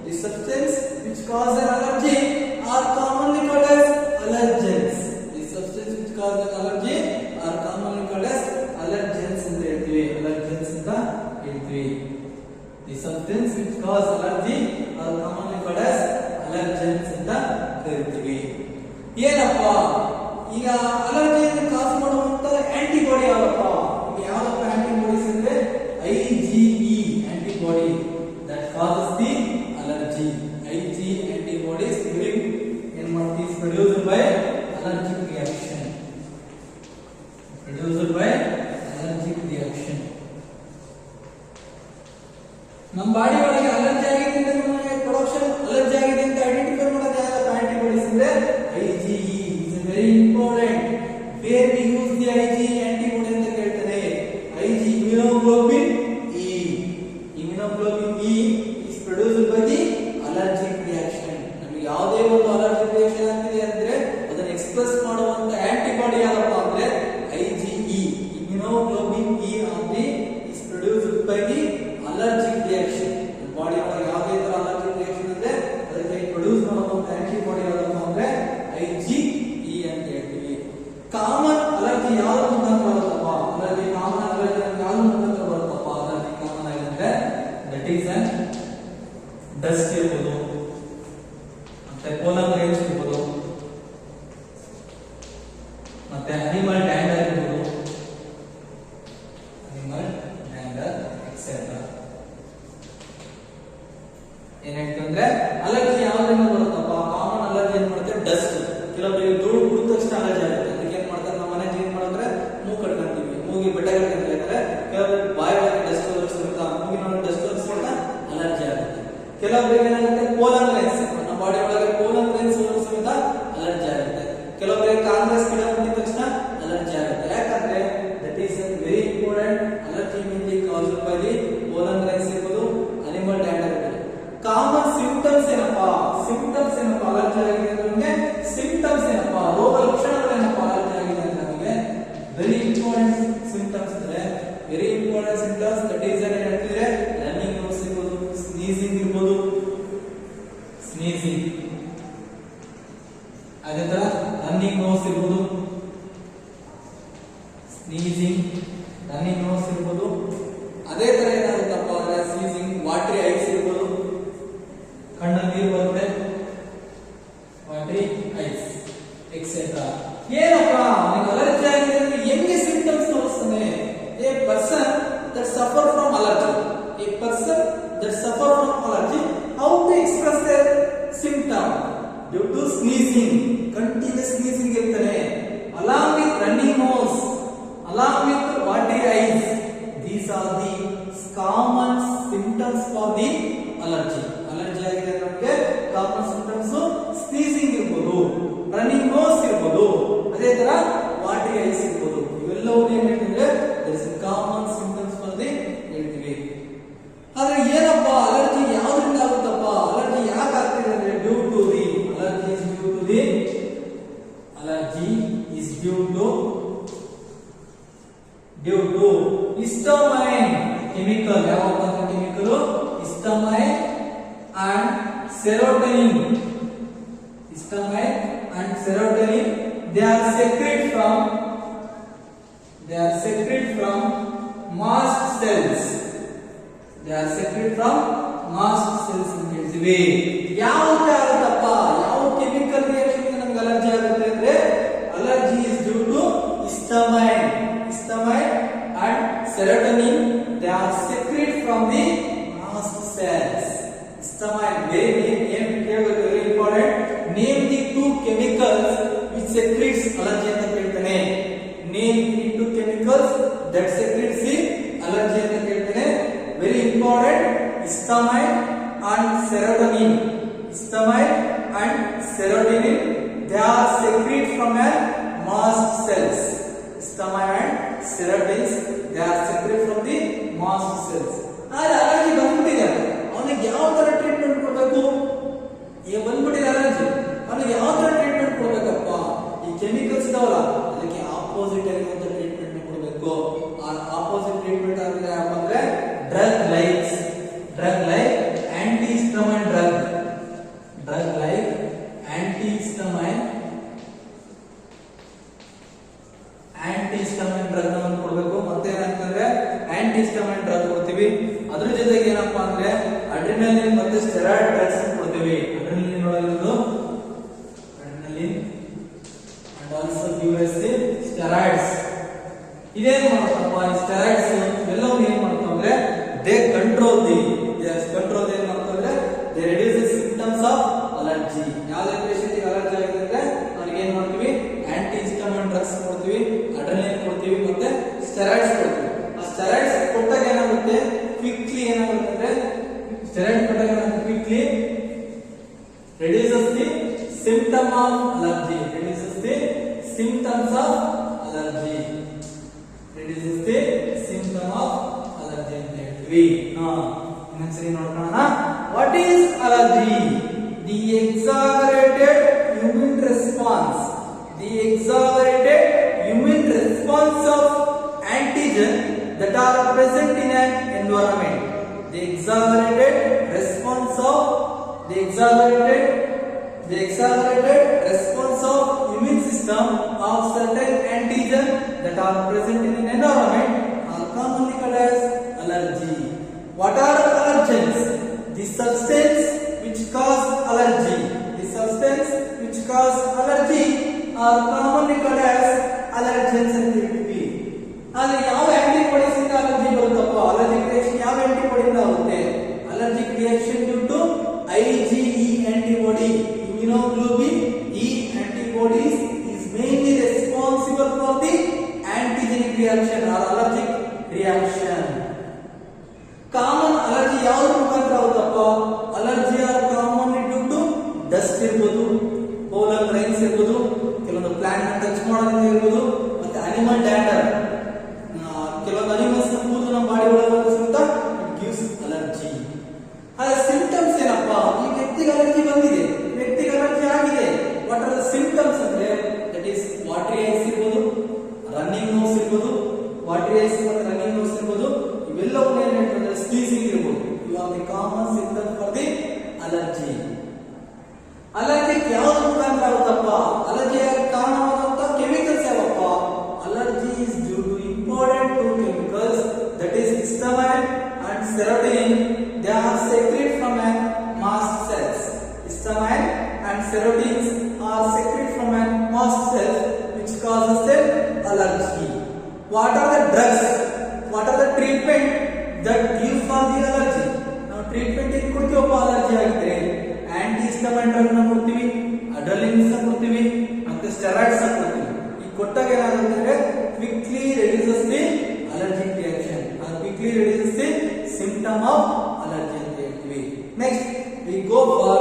The substance which cause an allergy are commonly called as allergens. The substance which cause an allergy are commonly called as allergens ಅಂತ ಹೇಳ್ತೀವಿ. Allergens ಅಂತ ಹೇಳ್ತೀವಿ. The substance which cause allergy are commonly called as allergens ಅಂತ ಕರೀತೀವಿ. ಏನಪ್ಪ ಈಗ ಅಲರ್ಜಿಯನ್ನು ಕಾಸ್ ಮಾಡುವಂತ antibody ಯಾವಪ್ಪ? ಯಾವಪ್ಪ antibodies ಅಂದ್ರೆ IgE antibody that causes the allergy. IgE antibodies during is produced by allergic reaction. ನಮ್ಮ ಬಾಡಿ ಒಳಗೆ ಅಲರ್ಜಿ ಆಗಿದೆ ಅಂತ ಪ್ರೊಡಕ್ಷನ್ ಅಲರ್ಜಿ ಆಗಿದೆ ಅಂತ ಐಡೆಂಟಿಫೈ ಮಾಡೋದು ಡಸ್ಟ್. ಕೆಲವೊಬ್ಬರಿಗೆ ಧೂಳು ಕುಡಿದ ತಕ್ಷಣ ಅಲರ್ಜಿ ಆಗುತ್ತೆ. ಅದಕ್ಕೆ ಏನ್ ಮಾಡ್ತಾರೆ, ನಮ್ಮ ಮನೆ ಏನ್ ಮಾಡಿದ್ರೆ ಮೂಗು ಕಟ್ಕೊಂತೀವಿ, ಮೂಗಿ ಬಟ್ಟೆ ಕಟ್ಕೊಂತೀವಿ ಅಂದ್ರೆ ಕೆಲವೊಬ್ಬರಿಗೆ ಬಾಯಿ ಒಳಗೆ ಡಸ್ಟ್ ಸಮೇತ ಮೂಗಿನೊಳಗೆ ಡಸ್ಟ್ ಸಮೇತ ಅಲರ್ಜಿ ಆಗುತ್ತೆ. ಕೆಲವೊಬ್ಬರಿಗೆ ಏನಾಗುತ್ತೆ, ಪೋಲನ್ ಲೈನ್ಸ್, ನಮ್ಮ ಬಾಡಿ ಒಳಗೆ ಪೋಲನ್ ಲೈನ್ಸ್ ಸಮೇತ ಅಲರ್ಜಿ ಆಗುತ್ತೆ. ಕೆಲವೊಬ್ಬರಿಗೆ ಕಾಂಗ್ರೆಸ್ ಗಿಡ ಮುಟ್ಟಿದ ತಕ್ಷಣ ಅಲರ್ಜಿ ಆಗುತ್ತೆ. ಯಾಕಂದ್ರೆ that is very important. Allergy mainly caused by the pollen lines ಇರ್ಬೋದು, ಅನಿಮಲ್ ಡ್ಯಾಂಡ್ರಫ್ ಇರ್ಬೋದು. ಕಾಮನ್ ಸಿಂಪ್ಟಮ್ಸ್ ಏನಪ್ಪಾ, ಸಿಂಪ್ಟಮ್ಸ್ ಏನಪ್ಪಾ ಅಲರ್ಜಿ ಆಗಿದೆ ಅಂದ್ರೆ ನಮಗೆ ಸಿಂಪ್ಟಮ್ಸ್ ಏನಪ್ಪಾ, ರೋಗ ಲಕ್ಷಣಗಳೇನಪ್ಪಾ ಅಲರ್ಜಿ ಆಗಿದೆ ಅಂದ್ರೆ ನಮಗೆ ವೆರಿ ಇಂಪಾರ್ಟೆಂಟ್ ಸಿಂಪ್ಟಮ್ಸ್ ಅಂದ್ರೆ very important symptoms. That is ಏನ್ ಹೇಳ್ತಿದ್ರೆ ರನ್ನಿಂಗ್ ನೋಸ್ ಇರ್ಬೋದು, ಸ್ನೀಸಿಂಗ್ ಇರ್ಬೋದು, ಸ್ನೀಸಿಂಗ್, ಅದೇ ತರ ರನ್ನಿಂಗ್ ನೋಸ್ ಇರ್ಬೋದು, ಸ್ನೀಸಿಂಗ್, ರನ್ನಿಂಗ್ ನೋಸ್ ಇರ್ಬೋದು. ಅದೇ ತರ ಏನಾಗುತ್ತಪ್ಪ ಅಂದ್ರೆ ಸ್ನೀಸಿಂಗ್, ವಾಟರಿ ಐಸ್ ಇರ್ಬೋದು, ಕಣ್ಣಲ್ಲಿ ನೀರು ಬರುತ್ತೆ, ವಾಟರಿ ಐಸ್ ಎಕ್ಸೆಟ್ರಾ. ಏನಪ್ಪ ನಿಮಗೆ ಅಲರ್ಜಿ ಆಗಿದೆ ಅಂದ್ರೆ ಹೆಂಗೆ ಸಿಂಪ್ಟಮ್ಸ್ ತೋರಿಸ್ತಾನೆ? A person that suffer from allergy, a person that suffer from allergy, how to express their symptom? Due to sneezing, continuous sneezing ಇರ್ತಾನೆ, along with running nose, along with watery eyes. These are the common symptoms for the allergy. Allergy ಆಗಿದೆ ನಮಗೆ common symptoms sneezing ಇರಬಹುದು, running nose ಇರಬಹುದು, ಅದೇ ತರ watery ice ಇರಬಹುದು. ಇವೆಲ್ಲವೂ ಏನು ಹೇಳ್ತಿದ್ರೆ there is common symptoms for the ಹೇಳ್ತೀವಿ. ಆದ್ರೆ ಏನಪ್ಪ ಅಲರ್ಜಿ ಯಾವ್ದ್ರಿಂದ ಆಗುತ್ತಪ್ಪ, ಅಲರ್ಜಿ ಯಾಕೆ ಆಗ್ತಿದೆ ಅಂದ್ರೆ due to the allergy is due to the allergy is due to histamine chemical. ಯಾವಪ್ಪ chemical? histamine and serotonin. histamine and serotonin, they are secreted from mast cells. They are secreted from mast cells ಅಂತ ಹೇಳ್ತೀವಿ. ಯಾವಾಗ ಆಗುತ್ತಪ್ಪ, ಯಾವ chemical reaction ನಮಗೆ allergy ಆಗುತ್ತೆ ಅಂದ್ರೆ allergy is due to histamine and serotonin. They are secreted from the mast cells. Histamine, very important. Name the two chemicals which secretes allergy ಅಂತ ಹೇಳ್ತಾನೆ. Name the two chemicals that secretes the allergy ಅಂತ ಹೇಳ್ತಾನೆ. Very important. Histamine and serotonin. Histamine and serotonin, they are secreted from a mast cells. Histamine and serotonin, they are secreted from the mast cells. ಆದ್ರೆ allergy ಬಂದ್ಬಿಟ್ಟಿದೆ, ಅವನಿಗೆ ಯಾವ ತರ treatment ಕೊಡಬೇಕು? ಬಂದ್ಬಿಟ್ಟಿದೆ allergy, ಅವನಿಗೆ ಯಾವ ತರ ಟ್ರೀಟ್ಮೆಂಟ್ ಕೊಡ್ಬೇಕಪ್ಪ? ಈ ಕೆಮಿಕಲ್ಸ್ ಇದಾವಲ್ಲ ಅದಕ್ಕೆ ಆಪೋಸಿಟ್ ಆಗಿರುವಂತ ಟ್ರೀಟ್ಮೆಂಟ್ ಕೊಡಬೇಕು. ಆ ಆಪೋಸಿಟ್ ಟ್ರೀಟ್ಮೆಂಟ್ ಅಂದ್ರೆ ಯಾವಂದ್ರೆ ಡ್ರಗ್ ಲೈಕ್ ಆಂಟಿಹಿಸ್ಟಮೈನ್ ಡ್ರಗ್ ಡ್ರಗ್ ಕೊಡಬೇಕು. ಮತ್ತೆ ಏನಾಗ್ತಂದ್ರೆ ಆಂಟಿಹಿಸ್ಟಮೈನ್ ಡ್ರಗ್ ಕೊಡ್ತೀವಿ. ಅದ್ರ ಜೊತೆಗೆ ಏನಪ್ಪಾ ಅಂದ್ರೆ ಅಡ್ರಿನಲಿನ್ ಮತ್ತೆ ಸ್ಟೆರಾಯ್ಡ್ ಡ್ರಗ್ಸ್ ಕೊಡ್ತೀವಿ. ಅಡ್ರಿನಲಿನ್ ಒಳಗಿರೋದು adrenaline and also gives the steroids. ಇದೇನ್ ಮಾಡುತ್ತಪ್ಪ ಈ ಸ್ಟೆರಾಯ್ಡ್ಸ್ ಎಲ್ಲವೂ ಏನ್ ಮಾಡ್ತಾವಂದ್ರೆ ದೇ ಕಂಟ್ರೋಲ್ ಏನ್ ಮಾಡ್ತಾವಂದ್ರೆ they reduce the symptoms of allergy. ಯಾವುದೇ ಪೇಷಂಟ್ ಅಲರ್ಜಿ ಆಗಿದೆ ಅಂದ್ರೆ ಅವ್ರಿಗೆ ಏನ್ ಮಾಡ್ತೀವಿ, ಆಂಟಿಹಿಸ್ಟಮೈನ್ ಡ್ರಗ್ಸ್ ಕೊಡ್ತೀವಿ, ಅಡ್ರಿನಲಿನ್ ಕೊಡ್ತೀವಿ, ಮತ್ತೆ ಸ್ಟೆರಾಯ್ಡ್ಸ್ ಕೊಡ್ತೀವಿ. ಆ ಸ್ಟೆರಾಯ್ಡ್ಸ್ ಕೊಟ್ಟಾಗ ಏನಾಗುತ್ತೆ, ಕ್ವಿಕ್ಲಿ ಏನಾಗುತ್ತೆ, ಸ್ಟೆರಾಯ್ಡ್ ಕೊಟ್ಟಾಗ quickly reduces the symptom of allergy. Reduces the symptoms of allergy. Reduces the symptom of allergy ಅಂತ ಹೇಳ್ತೀವಿ. ಇನ್ನೊಂದ್ಸರಿ ನೋಡ್ಕೊಳ್ಳೋಣ. What is allergy? The exaggerated immune response. The exaggerated immune response of antigen that are present in an environment. The exaggerated response of the exaggerated response of immune system of certain antigen that are present in an environment are commonly called as allergy. What are allergens? The substance which cause allergy. The substance which cause allergy are commonly called as allergens ಅಂತ ಹೇಳ್ತೀವಿ. ಆದ್ರೆ ಯಾವ antibodies ಇಂದ allergy ಬರುತ್ತಪ್ಪ? Allergic reaction ಯಾವ antibody ಇಂದ ಆಗುತ್ತೆ? Allergic reaction due to IgE antibody, immunoglobulin E antibodies is mainly responsible for the antigenic reaction or allergic reaction. Common allergy ಯಾವ್ದು ಮುಖಾಂತರ ಆಗುತ್ತಪ್ಪ? Allergy are common due to dust ಇರ್ಬೋದು, pollen grains ಇರ್ಬೋದು, ಕೆಲವೊಂದು plant touch ಮಾಡೋದ್ರಿಂದ ಇರ್ಬೋದು, ಮತ್ತೆ animal dander, ಕೆಲವೊಂದು ಅನಿಮಲ್ಸ್ ಕೂದಲು ನಮ್ಮ ಬಾಡಿ ಒಳಗೆ ಇಟ್ ಗಿವ್ಸ್ ಅಲರ್ಜಿ. ಆದ್ರೆ ಸಿಂಪ್ಟಮ್ಸ್ ಏನಪ್ಪಾ? ಈ ವ್ಯಕ್ತಿಗೆ ಅಲರ್ಜಿ ಬಂದಿದೆ, ವ್ಯಕ್ತಿಗೆ ಅಲರ್ಜಿ ಆಗಿದೆ. ವಾಟ್ ಆರ್ ದ ಸಿಂಪ್ಟಮ್ಸ್ ಅಂದ್ರೆ ದಟ್ ಈಸ್ ವಾಟರಿ ಐಸ್ ಇರ್ಬೋದು, ರನ್ನಿಂಗ್ ನೋಸ್ ಇರ್ಬೋದು, ವಾಟರಿ ಐಸ್ ಮತ್ತೆ ರನ್ನಿಂಗ್ ನೋಸ್ ಇರ್ಬೋದು. ಇವೆಲ್ಲವೂ ಏನ್ ಹೇಳ್ತಾರೆ? ಸ್ನೀಸಿಂಗ್ ಇರ್ಬೋದು. ಇವು are the common symptoms for the allergy. Allergy ಯಾವ್ದು ಮುಖಾಂತರ ಆಗುತ್ತಪ್ಪ? ಅಲರ್ಜಿ ಕಾರಣವಾದಂತ ಕೆಮಿಕಲ್ಸ್ ಯಾವಪ್ಪ? Allergy is due to important two chemicals that is histamine and serotonin. They are secrete from an mast cells. Histamine and serotonins are secreted from an mast cells which causes the allergy. What are the drugs? What are the treatment that give for the allergy? ನಾವು treatment ಏನು ಕೊಡ್ತೀವಪ್ಪ allergy ಆಗಿದ್ರೆ? Aunty histamine drug ನ ಕೊಡ್ತೀವಿ, ಅಡ್ರೆನಲಿನ್ಸ್ ಕೊಡ್ತೀವಿ, ಮತ್ತೆ steroids ಕೊಡ್ತೀವಿ. ಈ ಕೊಟ್ಟಾಗ ಏನಾಗುತ್ತೆ ಅಂದ್ರೆ quickly reduces the allergic reaction or quickly reduces the symptom of allergy ಅಂತ ಹೇಳ್ತೀವಿ. Next we go for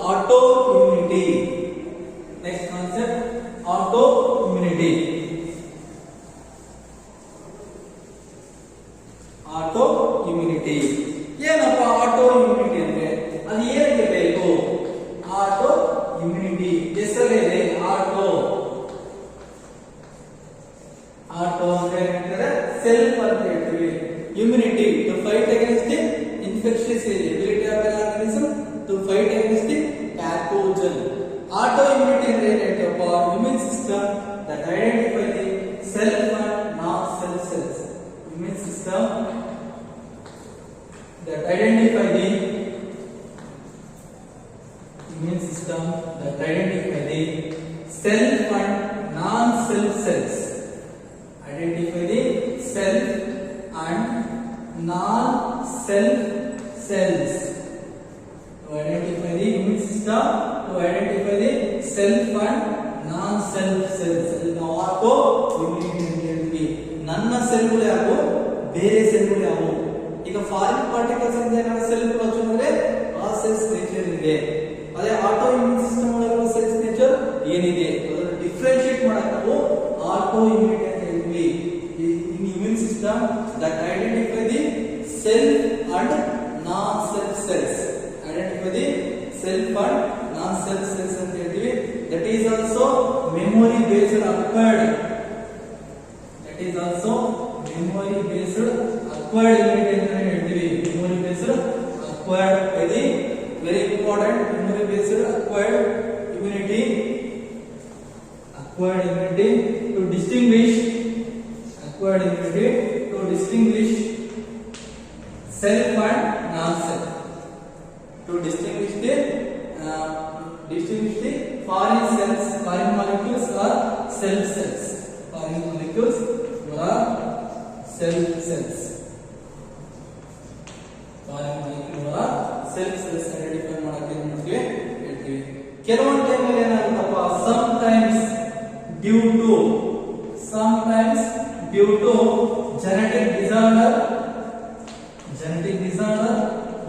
autoimmunity. Next concept, autoimmunity. Autoimmunity ಏನಪ್ಪ autoimmunity ಅಂದ್ರೆ? ಅದು ಏನಕ್ಕೆ ಬೇಕು? autoimmunity ಹೆಸರಲ್ಲಿದೆ auto ಅಂದ್ರೆ ಏನಂದ್ರೆ ಸೆಲ್ಫ್ ಅಂತ ಹೇಳ್ತೀವಿ. immunity to fight against the infectious ability of an organism to fight against the pathogen. Autoimmunity ಅಂದ್ರೆ ಏನಂತಪ್ಪ? immune system that identify the self and non-self cells. Immune system that identify the self and non-self cells. Identify the self and non-self cells. To identify the immune system, to identify the self and non-self cells. ನಾವು autoimmunity ಅಂತ ಹೇಳ್ತೀವಿ. ನನ್ನ ಸೆಲ್ಗಳು ಯಾವು, ಬೇರೆ ಸೆಲ್ಗಳು ಯಾವು? ಈಗ foreign particles ಇಂದ ಏನಾದ್ರು ಸೆಲ್ ಪ್ರೊಡಕ್ಷನ್ ಅಂದ್ರೆ ಆ ಸೆಲ್ಸ್ ನೇಚರ್ ಇದೆ. ಅದೇ ಆಟೋ ಇಮ್ಯೂನ್ ಸಿಸ್ಟಮ್ ಒಳಗಿರುವ ಸೆಲ್ಸ್ ನೇಚರ್ ಏನಿದೆ ಅದನ್ನು ಡಿಫರೆನ್ಶಿಯೇಟ್ ಮಾಡಕ್ಕೆ ನಾವು ಆಟೋ ಇಮ್ಯುನಿಟಿ ಅಂತ ಹೇಳ್ತೀವಿ. In immune system that identify the self and non self cells. Identify the self and non self cells ಅಂತ ಹೇಳ್ತೀವಿ. That is also memory based acquired. That is also memory based acquired immunity ಅಂತ ಹೇಳ್ತೀವಿ. memory based acquired very important memory based acquired immunity to distinguish self and non-self, to distinguish the foreign cells, foreign molecules or self cells, foreign molecules or self cells. Self cells identify ಮಾಡಕ್ಕೆ ನಮಗೆ ಹೇಳ್ತೀವಿ. ಕೆಲವೊಂದು ಟೈಮಲ್ಲಿ ಏನಾಗುತ್ತಪ್ಪ? Sometimes due to genetic disorder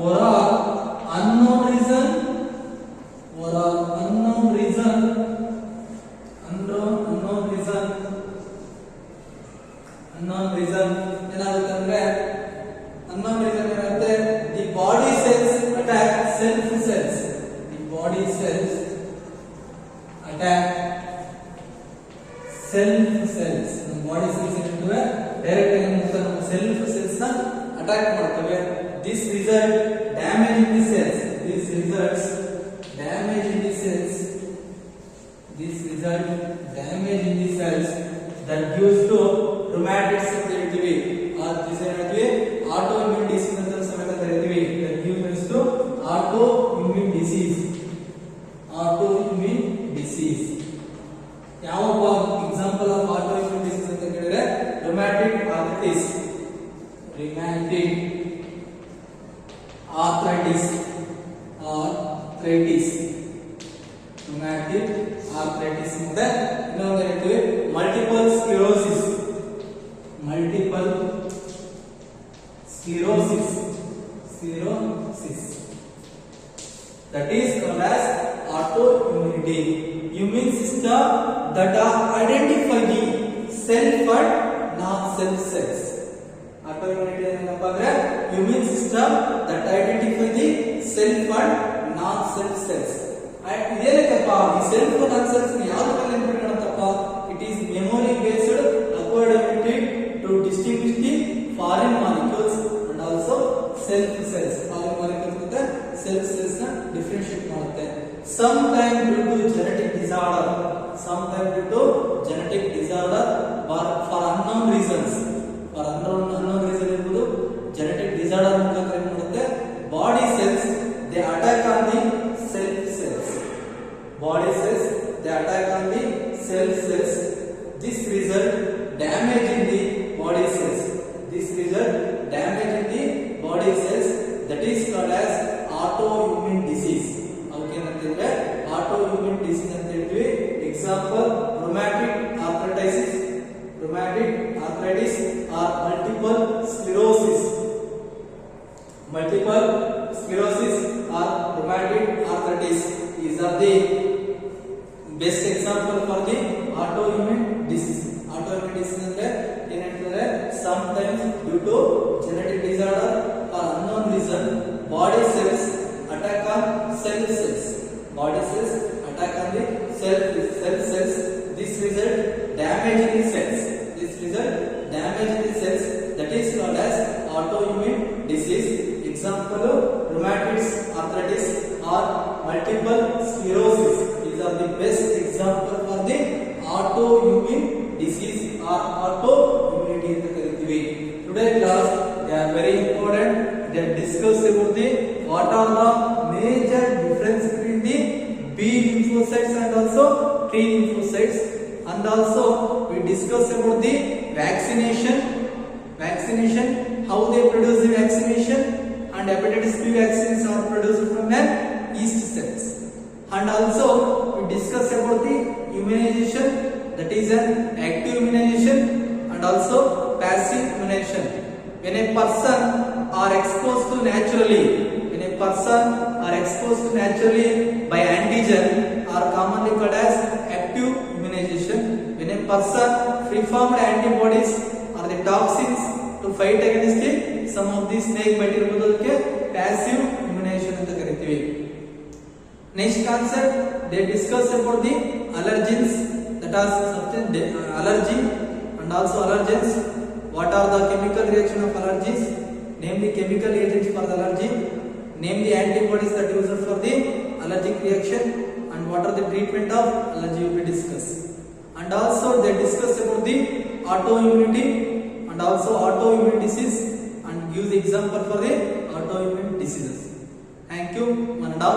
or unknown reason ಏನಾಗುತ್ತೆ ಅಂದ್ರೆ unknown reason ಏನಾಗುತ್ತೆ? the body cells attack self cells. The body cells attack self cells. ನಮ್ಮ ಬಾಡಿ ಸೆಲ್ಸ್ ಏನಿರ್ತವೆ ಡೈರೆಕ್ಟ್ ಆಗಿ ನಮ್ಮ ಸೆಲ್ಫ್ ಸೆಲ್ಸ್ ನ ಅಟ್ಯಾಕ್ ಮಾಡ್ತವೆ. this result damage in the cells. This results damage in the cells. This result damage in the cells that gives to rheumatics ಅಂತ ಹೇಳ್ತೀವಿ. this ಏನಂತೀವಿ? autoimmune disease ಅಂತ ಸಮೇತ ಕರೀತೀವಿ. that gives to autoimmune disease. ಯಾವಪ್ಪ example of autoimmune disease ಅಂತ ಹೇಳಿದ್ರೆ rheumatic arthritis, rheumatic arthritis, rheumatic arthritis ಮತ್ತೆ ಇನ್ನೊಂದು ಹೇಳ್ತೀವಿ multiple sclerosis. Multiple sclerosis that is called as autoimmunity. Immune system that are identify the self and non-self cells. Autoimmunity ಏನಪ್ಪ ಅಂದ್ರೆ immune system that identify the self and non-self cells. ಇದೇನಕ್ಕಪ್ಪ ಈ self ನಾನ್ self ಯಾವ ತರ ನೆನಪಿಟ್ಕೊಳ್ಳುತ್ತಪ್ಪ? It is memory based acquired ability to distinguish the foreign molecules and also self cells. Foreign molecules ಮತ್ತೆ self cells ನ differentiate ಮಾಡುತ್ತೆ. Some time due to genetic disorder, some time due to genetic disorder for unknown reasons. For unknown reason ಇರ್ಬೋದು, genetic disorder ಮುಖಾಂತರ ಏನ್ ಮಾಡುತ್ತೆ, body cells they attack on the self cells. Body cells they attack on the cell cells. This result damage in the body cells. This result damage in the body cells, that is called as autoimmune disease. Okay, ಅಂತಂದ್ರೆ autoimmune disease ಅಂತ ಹೇಳ್ತೀವಿ. Example rheumatoid arthritis or multiple sclerosis. Multiple sclerosis or rheumatoid arthritis is are the best example for the autoimmune disease. Autoimmune disease ಅಂದ್ರೆ ಏನಂತಂದ್ರೆ sometimes due to genetic disorder or unknown reason body cells attack on cell cells. Body cells attack on the cell cells. This result damage in the cells. That is called as autoimmune disease. Example rheumatoid arthritis or multiple sclerosis. These are the best example for the autoimmune disease or autoimmunity ಅಂತ ಕರೀತೀವಿ. Today class they are very important. They discuss about the what are the major difference between the B lymphocytes and also T lymphocytes, and also we discuss about the vaccination, how they produce the vaccination, and hepatitis B vaccines are produced from the yeast cells. And also we discuss about the immunization, that is an active immunization and also passive immunization. When a person are exposed to naturally by antigen are commonly called as active immunization. When a person free formed antibodies or the toxins to fight against the some of the snake bite ಇರಬಹುದಕ್ಕೆ passive immunization ಅಂತ ಕರೀತೀವಿ. Next concept they discuss about the allergens, that are substance allergy and also allergens. What are the chemical reaction of allergies? Name the chemical agents for the allergy. Name the antibodies that used for the allergic reaction, and what are the treatment of allergy will be discussed. And also they discuss about the autoimmunity and also autoimmune disease and give the example for the autoimmune diseases. Thank you. Manada.